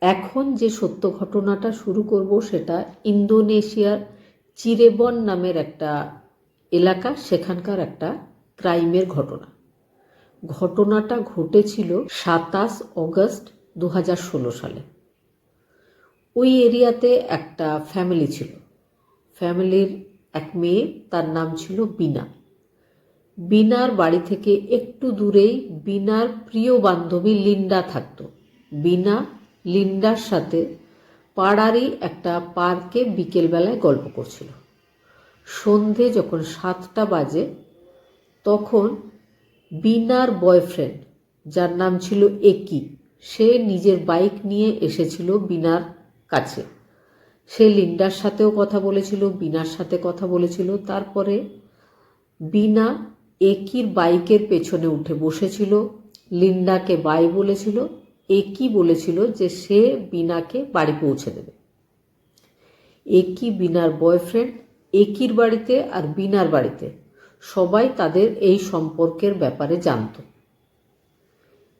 এখন যে সত্য ঘটনাটা শুরু করব সেটা ইন্দোনেশিয়ার চিরেবন নামের একটা এলাকা, সেখানকার একটা ক্রাইমের ঘটনা। ঘটনাটা ঘটেছিল 27 অগস্ট 2016 সালে। ওই এরিয়াতে একটা ফ্যামিলি ছিল। ফ্যামিলির এক মেয়ে, তার নাম ছিল বিনা। বিনার বাড়ি থেকে একটু দূরেই বিনার প্রিয় বান্ধবী লিন্ডা থাকত। বিনা লিন্ডার সাথে পাড়ারই একটা পার্কে বিকেলবেলায় গল্প করছিল। সন্ধে যখন 7টা বাজে তখন বিনার বয়ফ্রেন্ড, যার নাম ছিল একি, সে নিজের বাইক নিয়ে এসেছিল বিনার কাছে। সে লিন্ডার সাথেও কথা বলেছিল, বিনার সাথে কথা বলেছিল। তারপরে বিনা একির বাইকের পেছনে উঠে বসেছিল, লিন্ডাকে বাই বলেছিল। একি বলেছিল যে সে বিনাকে বাড়ি পৌঁছে দেবে। একি বিনার বয়ফ্রেন্ড, একির বাড়িতে আর বিনার বাড়িতে সবাই তাদের এই সম্পর্কের ব্যাপারে জানত।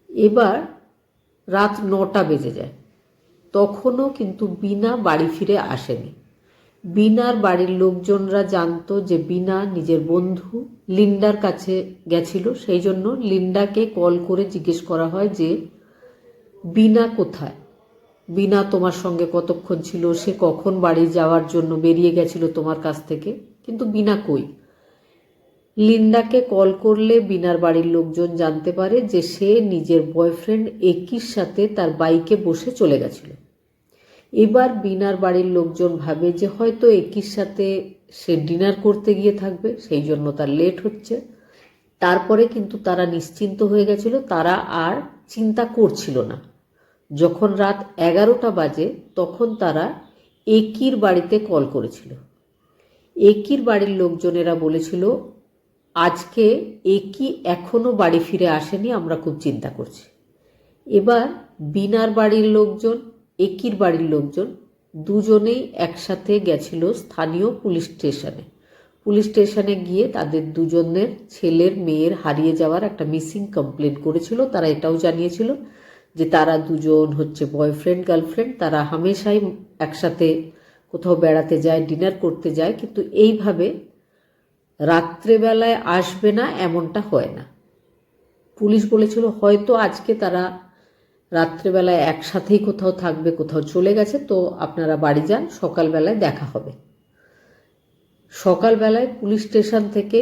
এবার রাত 9টা বেজে যায়, তখনও কিন্তু বিনা বাড়ি ফিরে আসেনি। বিনার বাড়ির লোকজনরা জানতো যে বিনা নিজের বন্ধু লিন্ডার কাছে গেছিল। সেই জন্য লিন্ডাকে কল করে জিজ্ঞেস করা হয় যে বিনা কোথায়, বিনা তোমার সঙ্গে কতক্ষণ ছিল, সে কখন বাড়ি যাওয়ার জন্য বেরিয়ে গেছিল তোমার কাছ থেকে, কিন্তু বিনা কই। লিন্ডাকে কল করলে বিনার বাড়ির লোকজন জানতে পারে যে সে নিজের বয়ফ্রেন্ড একির সাথে তার বাইকে বসে চলে গেছিল। এবার বিনার বাড়ির লোকজন ভাবে যে হয়তো একির সাথে সে ডিনার করতে গিয়ে থাকবে, সেই জন্য তার লেট হচ্ছে। তারপরে কিন্তু তারা নিশ্চিন্ত হয়ে গেছিল, তারা আর চিন্তা করছিল না। যখন রাত 11টা বাজে তখন তারা একির বাড়িতে কল করেছিল। একির বাড়ির লোকজনেরা বলেছিল আজকে একি এখনো বাড়ি ফিরে আসেনি, আমরা খুব চিন্তা করছি। এবার বিনার বাড়ির লোকজন, একির বাড়ির লোকজন দুজনেই একসাথে গেছিল স্থানীয় পুলিশ স্টেশনে। পুলিশ স্টেশনে গিয়ে তাদের দুজনের ছেলের মেয়ের হারিয়ে যাওয়ার একটা মিসিং কমপ্লেন করেছিল। তারা এটাও জানিয়েছিল যে তারা দুজন হচ্ছে বয়ফ্রেন্ড গার্লফ্রেন্ড, তারা হামেশাই একসাথে কোথাও বেড়াতে যায়, ডিনার করতে যায়, কিন্তু এইভাবে রাত্রেবেলায় আসবে না এমনটা হয় না। পুলিশ বলেছিল হয়তো আজকে তারা রাত্রেবেলায় একসাথেই কোথাও থাকবে, কোথাও চলে গেছে, তো আপনারা বাড়ি যান, সকালবেলায় দেখা হবে। সকালবেলায় পুলিশ স্টেশন থেকে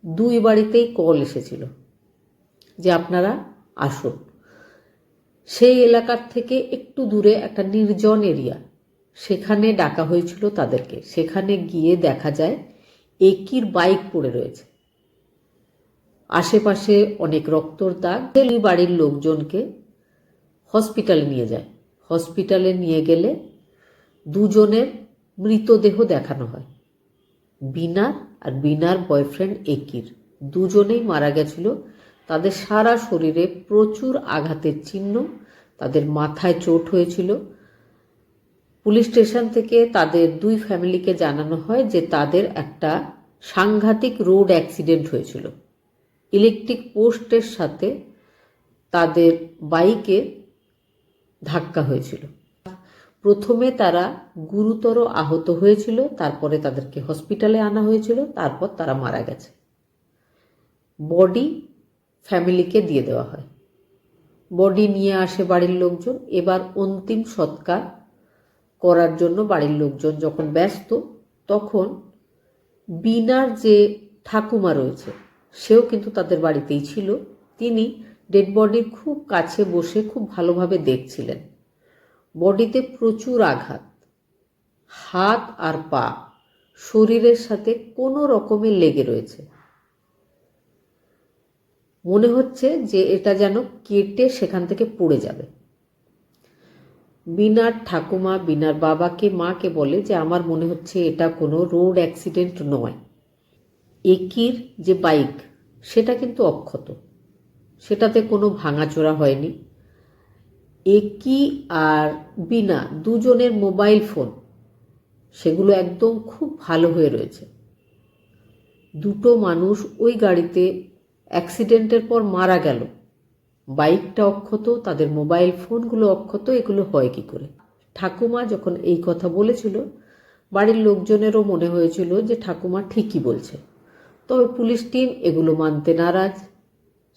দুই বাড়িতেই কল এসেছিল যে আপনারা আসুন। সেই এলাকার থেকে একটু দূরে একটা নির্জন এরিয়া, সেখানে ডাকা হয়েছিল তাদেরকে। সেখানে গিয়ে দেখা যায় একির বাইক পড়ে রয়েছে, আশেপাশে অনেক রক্তর দাগ। দুই বাড়ির লোকজনকে হসপিটালে নিয়ে যায়। হসপিটালে নিয়ে গেলে দুজনের মৃতদেহ দেখানো হয়। বিনার আর বিনার বয়ফ্রেন্ড একির দুজনেই মারা গেছিল। তাদের সারা শরীরে প্রচুর আঘাতের চিহ্ন, তাদের মাথায় চোট হয়েছিল। পুলিশ স্টেশন থেকে তাদের দুই ফ্যামিলিকে জানানো হয় যে তাদের একটা সাংঘাতিক রোড অ্যাক্সিডেন্ট হয়েছিল। ইলেকট্রিক পোস্টের সাথে তাদের বাইকে ধাক্কা হয়েছিল। প্রথমে তারা গুরুতর আহত হয়েছিল, তারপরে তাদেরকে হসপিটালে আনা হয়েছিল, তারপর তারা মারা গেছে। বডি ফ্যামিলিকে দিয়ে দেওয়া হয়। বডি নিয়ে আসে বাড়ির লোকজন। এবার অন্তিম সৎকার করার জন্য বাড়ির লোকজন যখন ব্যস্ত, তখন বিনার যে ঠাকুমা রয়েছে সেও কিন্তু তাদের বাড়িতেই ছিল। তিনি ডেড বডির খুব কাছে বসে খুব ভালোভাবে দেখছিলেন। বডিতে প্রচুর আঘাত, হাত আর পা শরীরের সাথে কোনো রকমে লেগে রয়েছে। মনে হচ্ছে যে এটা যেন কেটে সেখান থেকে পড়ে যাবে। বিনার ঠাকুমা বিনার বাবাকে, মাকে বলে যে আমার মনে হচ্ছে এটা কোনো রোড অ্যাক্সিডেন্ট নয়। একির যে বাইক সেটা কিন্তু অক্ষত, সেটাতে কোনো ভাঙাচোরা হয়নি। একি আর বিনা দুজনের মোবাইল ফোন সেগুলো একদম খুব ভালো হয়ে রয়েছে। দুটো মানুষ ওই গাড়িতে অ্যাক্সিডেন্টের পর মারা গেল, বাইকটা অক্ষত, তাদের মোবাইল ফোনগুলো অক্ষত, এগুলো হয় কি করে? ঠাকুমা যখন এই কথা বলেছিল, বাড়ির লোকজনেরও মনে হয়েছিল যে ঠাকুমা ঠিকই বলছে। তবে পুলিশ টিম এগুলো মানতে নারাজ।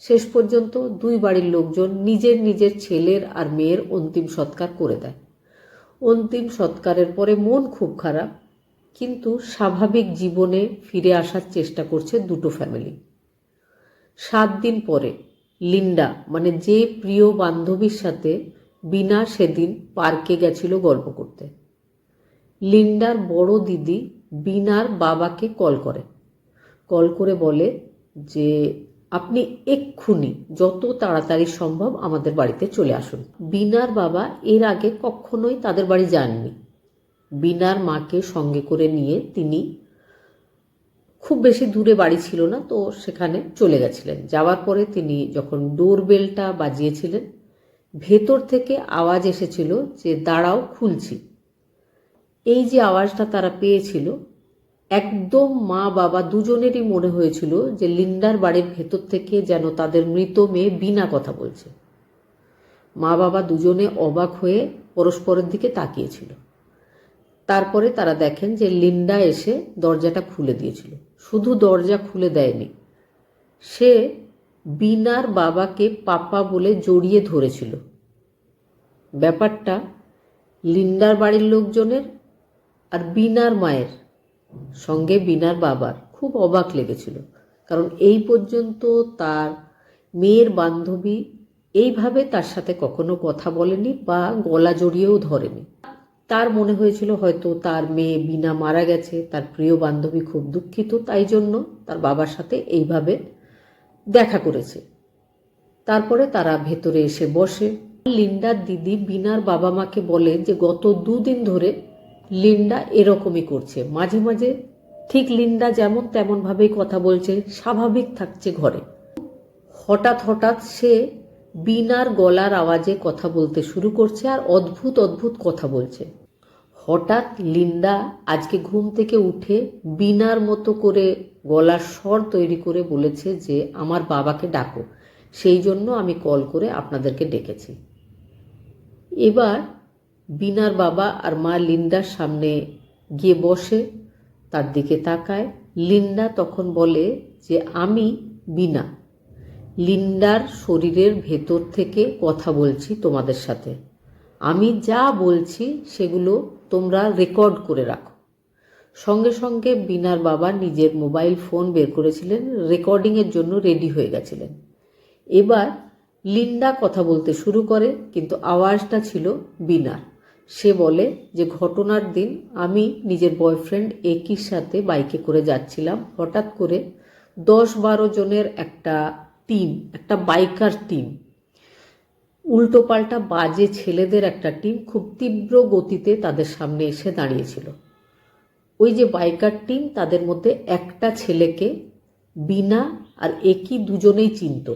শেষ পর্যন্ত দুই বাড়ির লোকজন নিজের নিজের ছেলের আর মেয়ের অন্তিম সৎকার করে দেয়। অন্তিম সৎকারের পরে মন খুব খারাপ, কিন্তু স্বাভাবিক জীবনে ফিরে আসার চেষ্টা করছে দুটো ফ্যামিলি। 7 দিন পরে লিন্ডা, মানে যে প্রিয় বান্ধবীর সাথে বিনা সেদিন পার্কে গেছিল গল্প করতে, লিন্ডার বড় দিদি বিনার বাবাকে কল করে বলে যে আপনি এক্ষুনি যত তাড়াতাড়ি সম্ভব আমাদের বাড়িতে চলে আসুন। বিনার বাবা এর আগে কখনোই তাদের বাড়ি যাননি। বিনার মাকে সঙ্গে করে নিয়ে তিনি, খুব বেশি দূরে বাড়ি ছিল না, তো সেখানে চলে গেছিলেন। যাওয়ার পরে তিনি যখন ডোরবেলটা বাজিয়েছিলেন, ভেতর থেকে আওয়াজ এসেছিল যে দাঁড়াও, খুলছি। এই যে আওয়াজটা তারা পেয়েছিল, একদম মা বাবা দুজনেরই মনে হয়েছিল যে লিন্ডার বাড়ির ভেতর থেকে যেন তাদের মৃত মেয়ে বিনা কথা বলছে। মা বাবা দুজনে অবাক হয়ে পরস্পরের দিকে তাকিয়েছিল। তারপরে তারা দেখেন যে লিন্ডা এসে দরজাটা খুলে দিয়েছিল। শুধু দরজা খুলে দেয়নি, সে বিনার বাবাকে পাপা বলে জড়িয়ে ধরেছিল। ব্যাপারটা লিন্ডার বাড়ির লোকজনের আর বিনার মায়ের সঙ্গে বিনার বাবার খুব অবাক লেগেছিল, কারণ এই পর্যন্ত তার মেয়ের বান্ধবী এইভাবে তার সাথে কখনো কথা বলেনি বা গলা জড়িয়েও ধরেনি। তার মনে হয়েছিল হয়তো তার মেয়ে বিনা মারা গেছে, তার প্রিয় বান্ধবী খুব দুঃখিত, তাই জন্য তার বাবার সাথে এইভাবে দেখা করেছে। তারপরে তারা ভেতরে এসে বসে। লিন্ডার দিদি বিনার বাবা মাকে বলে যে গত 2 দিন ধরে লিন্ডা এরকমই করছে, মাঝে মাঝে ঠিক লিন্ডা যেমন তেমন ভাবেই কথা বলছে, স্বাভাবিক থাকছে ঘরে। হঠাৎ হঠাৎ সে বিনার গলার আওয়াজে কথা বলতে শুরু করছে আর অদ্ভুত অদ্ভুত কথা বলছে। হঠাৎ লিন্ডা আজকে ঘুম থেকে উঠে বিনার মতো করে গলার স্বর তৈরি করে বলেছে যে আমার বাবাকে ডাকো, সেই জন্য আমি কল করে আপনাদেরকে ডেকেছি। এবার বিনার বাবা আর মা লিন্ডার সামনে গিয়ে বসে, তার দিকে তাকায়। লিন্ডা তখন বলে যে আমি বিনা, লিন্ডার শরীরের ভেতর থেকে কথা বলছি তোমাদের সাথে। আমি যা বলছি সেগুলো তোমরা রেকর্ড করে রাখো। সঙ্গে সঙ্গে বিনার বাবা নিজের মোবাইল ফোন বের করেছিলেন, রেকর্ডিংয়ের জন্য রেডি হয়ে গেছিলেন। এবার লিন্ডা কথা বলতে শুরু করে, কিন্তু আওয়াজটা ছিল বিনার। সে বলে যে ঘটনার দিন আমি নিজের বয়ফ্রেন্ড একির সাথে বাইকে করে যাচ্ছিলাম। হঠাৎ করে 10-12 জনের একটা বাইকার টিম, উল্টোপাল্টা বাজে ছেলেদের একটা টিম খুব তীব্র গতিতে তাদের সামনে এসে দাঁড়িয়েছিল। ওই যে বাইকার টিম, তাদের মধ্যে একটা ছেলেকে বিনা আর একি দুজনেই চিনত,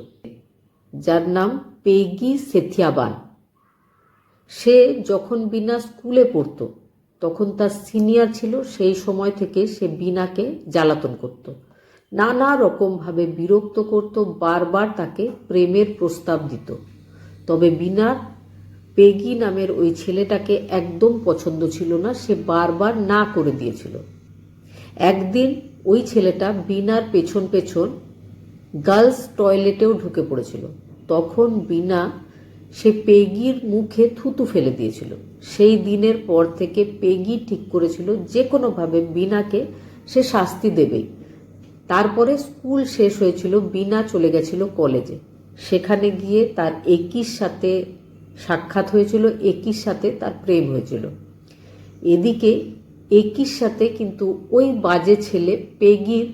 যার নাম পেগি সেথিয়াবান। সে যখন বিনা স্কুলে পড়তো তখন তার সিনিয়র ছিল, সেই সময় থেকে সে বিনাকে জ্বালাতন করত, নানা রকমভাবে বিরক্ত করত, বারবার তাকে প্রেমের প্রস্তাব দিত। তবে বিনার পেগি নামের ওই ছেলেটাকে একদম পছন্দ ছিল না, সে বারবার না করে দিয়েছিল। একদিন ওই ছেলেটা বিনার পেছন পেছন গার্লস টয়লেটেও ঢুকে পড়েছিল। তখন বিনা সে পেগির মুখে থুতু ফেলে দিয়েছিল। সেই দিনের পর থেকে পেগি ঠিক করেছিল যে কোনোভাবে বিনাকে সে শাস্তি দেবেই। তারপরে স্কুল শেষ হয়েছিল, বিনা চলে গেছিল কলেজে। সেখানে গিয়ে তার একির সাথে সাক্ষাৎ হয়েছিল, একির সাথে তার প্রেম হয়েছিল। এদিকে একির সাথে কিন্তু ওই বাজে ছেলে পেগির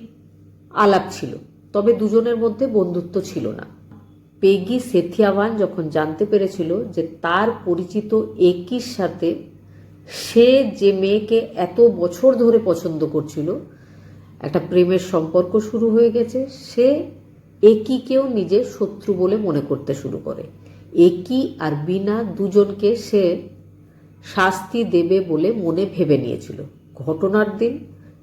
আলাপ ছিল, তবে দুজনের মধ্যে বন্ধুত্ব ছিল না। পেগি সেথিয়াবান যখন জানতে পেরেছিল যে তার পরিচিত একির সাথে সে যে মেয়েকে এত বছর ধরে পছন্দ করছিল, একটা প্রেমের সম্পর্ক শুরু হয়ে গেছে, সে একিকেও নিজের শত্রু বলে মনে করতে শুরু করে। একি আর বিনা দুজনকে সে শাস্তি দেবে বলে মনে ভেবে নিয়েছিল। ঘটনার দিন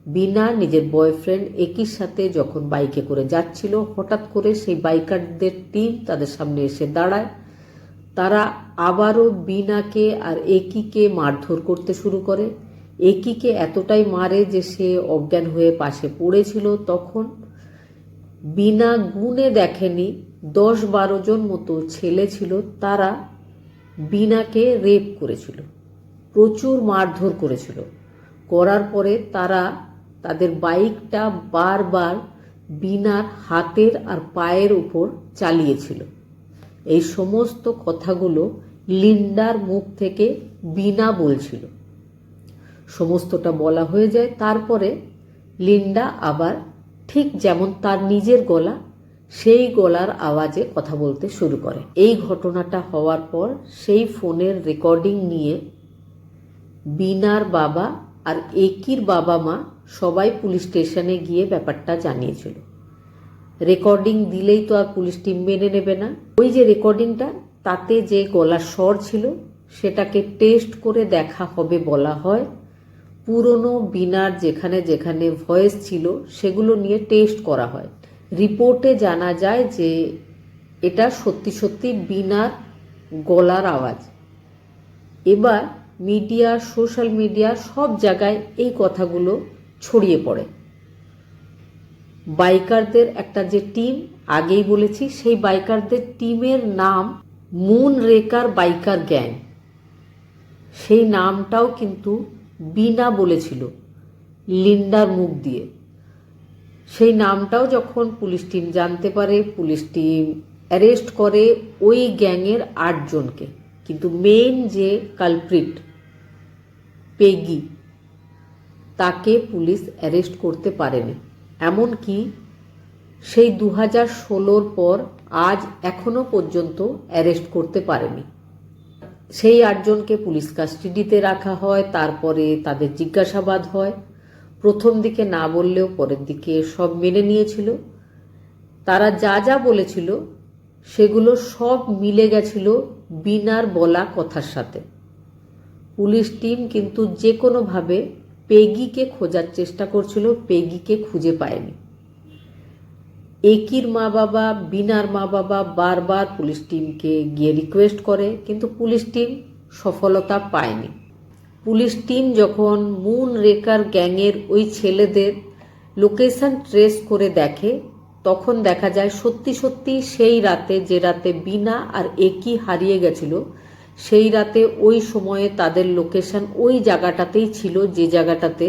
বিনা নিজের বয়ফ্রেন্ড একির সাথে যখন বাইকে করে যাচ্ছিল, হঠাৎ করে সেই বাইকারদের টিম তাদের সামনে এসে দাঁড়ায়। তারা আবারও বিনাকে আর একিকে মারধর করতে শুরু করে। একিকে এতটাই মারে যে সে অজ্ঞান হয়ে পাশে পড়েছিল। তখন বিনা গুণে দেখেনি 10-12 জন মতো ছেলে ছিল, তারা বিনাকে রেপ করেছিল, প্রচুর মারধর করেছিল। করার পরে তারা তাদের বাইকটা বারবার বিনার হাতের আর পায়ের উপর চালিয়েছিল। এই সমস্ত কথাগুলো লিন্ডার মুখ থেকে বিনা বলছিল। সমস্তটা বলা হয়ে যায়। তারপরে লিন্ডা আবার ঠিক যেমন তার নিজের গলা, সেই গলার আওয়াজে কথা বলতে শুরু করে। এই ঘটনাটা হওয়ার পর সেই ফোনের রেকর্ডিং নিয়ে বিনার বাবা আর একির বাবা মা সবাই পুলিশ স্টেশনে গিয়ে ব্যাপারটা জানিয়েছিল। রেকর্ডিং দিলেই তো আর পুলিশ টিম মেনে নেবে না। ওই যে রেকর্ডিংটা, তাতে যে গলার স্বর ছিল সেটাকে টেস্ট করে দেখা হবে বলা হয়। পুরনো বিনার যেখানে যেখানে ভয়েস ছিল সেগুলো নিয়ে টেস্ট করা হয়। রিপোর্টে জানা যায় যে এটা সত্যি সত্যি বিনার গলার আওয়াজ। এবার মিডিয়া, সোশ্যাল মিডিয়া সব জায়গায় এই কথাগুলো ছড়িয়ে পড়ে। বাইকারদের একটা যে টিম, আগেই বলেছি, সেই বাইকারদের টিমের নাম মুন রেকার বাইকার গ্যাং। সেই নামটাও কিন্তু বিনা বলেছিল লিন্ডার মুখ দিয়ে। সেই নামটাও যখন পুলিশ টিম জানতে পারে, পুলিশ টিম অ্যারেস্ট করে ওই গ্যাংয়ের 8 জনকে। কিন্তু মেন যে কালপ্রিট পেগি, তাকে পুলিশ অ্যারেস্ট করতে পারেনি। এমনকি সেই 2016 পর আজ এখনো পর্যন্ত অ্যারেস্ট করতে পারেনি। সেই 8 জনকে পুলিশ কাস্টাডিতে রাখা হয়। তারপরে তাদের জিজ্ঞাসাবাদ হয়। প্রথম দিকে না বললেও পরের দিকে সব মেনে নিয়েছিল। তারা যা যা বলেছিল সেগুলো সব মিলে গেছিল বিনার বলা কথার সাথে। পুলিশ টিম কিন্তু যে কোনোভাবে পেগিকে খোঁজার চেষ্টা করছিল, পেগিকে খুঁজে পায়নি। একির মা বাবা, বিনার মা বাবা বারবার পুলিশ টিমকে গিয়ে রিকোয়েস্ট করে, কিন্তু পুলিশ টিম সফলতা পায়নি। পুলিশ টিম যখন মুন রেকার গ্যাংয়ের ওই ছেলেদের লোকেশন ট্রেস করে দেখে, তখন দেখা যায় সত্যি সত্যি সেই রাতে, যে রাতে বিনা আর একি হারিয়ে গেছিল, সেই রাতে ওই সময়ে তাদের লোকেশন ওই জায়গাটাতেই ছিল, যে জায়গাটাতে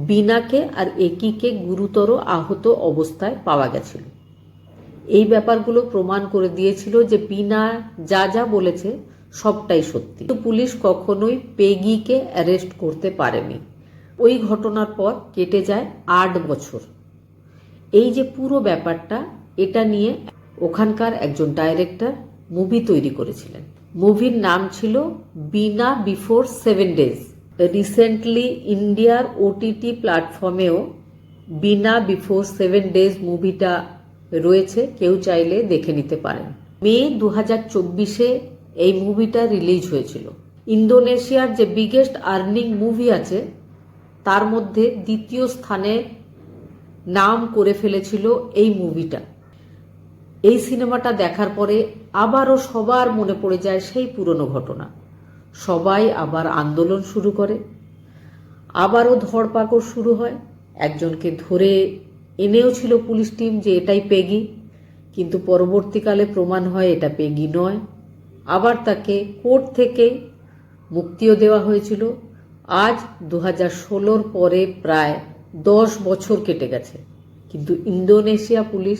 বিনাকে আর একিকে গুরুতর আহত অবস্থায় পাওয়া গেছিল। এই ব্যাপারগুলো প্রমাণ করে দিয়েছিল যে বিনা যা যা বলেছে সবটাই সত্যি। কিন্তু পুলিশ কখনোই পেগিকে অ্যারেস্ট করতে পারেনি। ওই ঘটনার পর কেটে যায় 8 বছর। এই যে পুরো ব্যাপারটা, এটা নিয়ে ওখানকার একজন ডাইরেক্টর মুভি তৈরি করেছিলেন। মুভির নাম ছিল বিনা বিফোর 7 ডেজ। রিসেন্টলি ইন্ডিয়ার ওটিটি প্ল্যাটফর্মেও বিনা বিফোর 7 ডেজ মুভিটা রয়েছে, কেউ চাইলে দেখে নিতে পারেন। মে 2024-এ এই মুভিটা রিলিজ হয়েছিল। ইন্দোনেশিয়ার যে বিগেস্ট আর্নিং মুভি আছে তার মধ্যে 2য় স্থানে নাম করে ফেলেছিল এই মুভিটা। এই সিনেমাটা দেখার পরে আবারও সবার মনে পড়ে যায় সেই পুরনো ঘটনা। সবাই আবার আন্দোলন শুরু করে, আবারও ধরপাকড় শুরু হয়। একজনকে ধরে এনেও ছিল পুলিশ টিম যে এটাই পেগি, কিন্তু পরবর্তীকালে প্রমাণ হয় এটা পেগি নয়। আবার তাকে কোর্ট থেকে মুক্তিও দেওয়া হয়েছিল। আজ 2016 পরে প্রায় 10 বছর কেটে গেছে, কিন্তু ইন্দোনেশিয়া পুলিশ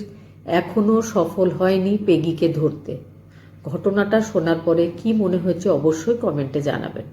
এখনও সফল হয়নি পেগিকে ধরতে। ঘটনাটা শোনার পরে কি মনে হয়েছে অবশ্যই কমেন্টে জানাবেন।